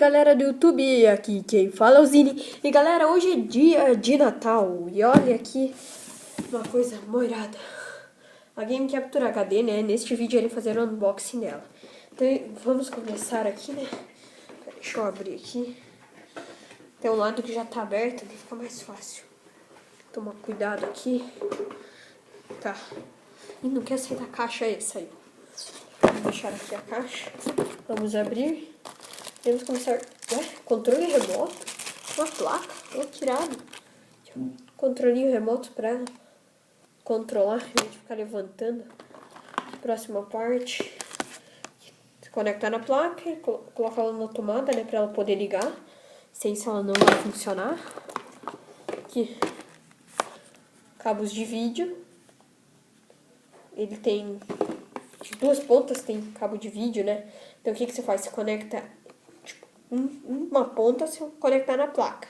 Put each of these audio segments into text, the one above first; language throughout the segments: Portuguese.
galera do YouTube, aqui quem fala é o Zini. E galera, hoje é dia de Natal. E olha aqui uma coisa moirada. A Game Capture HD, né? Neste vídeo ele fazer o unboxing dela. Então vamos começar aqui, né? Deixa eu abrir aqui. Tem um lado que já tá aberto, né? Fica mais fácil. Toma cuidado aqui. Tá. Ih, não quer sair da caixa aí, saiu. Vamos deixar aqui a caixa. Vamos abrir. Temos que começar. Controle remoto? Uma placa? Tirado. Controlinho remoto para controlar, a gente ficar levantando. Próxima parte. Se conectar na placa e colocar ela na tomada, né? Para ela poder ligar. Sem isso ela não vai funcionar. Aqui. Cabos de vídeo. Ele tem de duas pontas, tem cabo de vídeo, né? Então o que você faz? Você conecta tipo, uma ponta, você conecta na placa.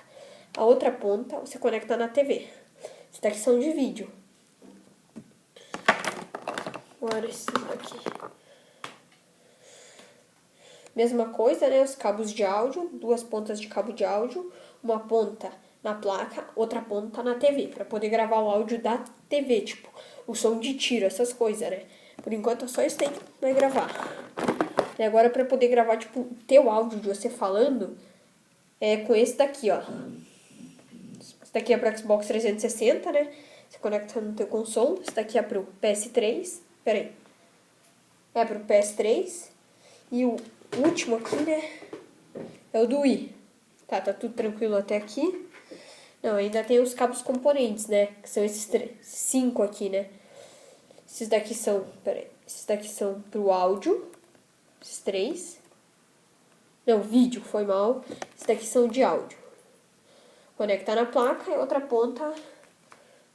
A outra ponta você conecta na TV. Esses daqui são de vídeo. Agora esses daqui. Mesma coisa, né? Os cabos de áudio, duas pontas de cabo de áudio, uma ponta na placa, outra ponta na TV, para poder gravar o áudio da TV, tipo, o som de tiro, essas coisas, né? Por enquanto é só isso aí que vai gravar. E agora para poder gravar, tipo, o teu áudio de você falando, é com esse daqui, ó. Esse daqui é para Xbox 360, né? Você conecta no teu console. Esse daqui é pro PS3. Pera aí. É pro PS3. E o último aqui, né? É o do Wii. Tá tudo tranquilo até aqui. Não, ainda tem os cabos componentes, né? Que são esses 5 aqui, né? Esses daqui são... Pera aí. Esses daqui são pro áudio. Esses 3. Não, vídeo, foi mal. Esses daqui são de áudio. Conectar na placa e outra ponta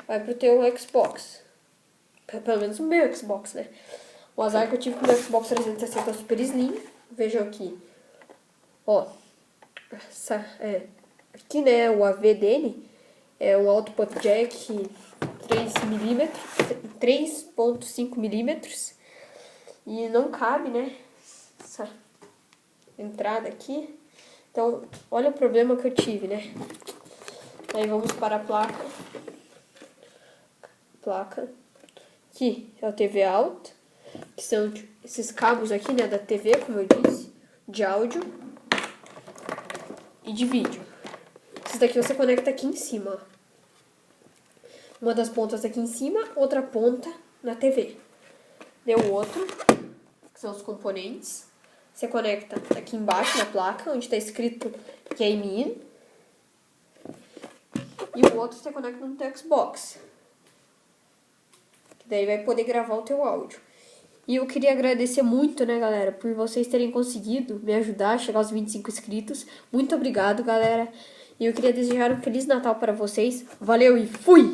vai pro teu Xbox. Pelo menos o meu Xbox, né? O azar que eu tive com o meu Xbox 360 Super Slim. Vejam aqui. Ó. Aqui, né, o AV dele é um output jack 3.5 milímetros. E não cabe, né? Essa entrada aqui. Então, olha o problema que eu tive, né? Aí vamos para a placa. Aqui é o TV Out, que são esses cabos aqui, né, da TV, como eu disse, de áudio e de vídeo. Esses daqui você conecta aqui em cima, ó. Uma das pontas aqui em cima, outra ponta na TV. Deu outro, que são os componentes. Você conecta aqui embaixo na placa, onde está escrito Game In. E o outro você conecta no teu Xbox. Que daí vai poder gravar o teu áudio. E eu queria agradecer muito, né, galera, por vocês terem conseguido me ajudar a chegar aos 25 inscritos. Muito obrigado, galera. E eu queria desejar um Feliz Natal para vocês. Valeu e fui!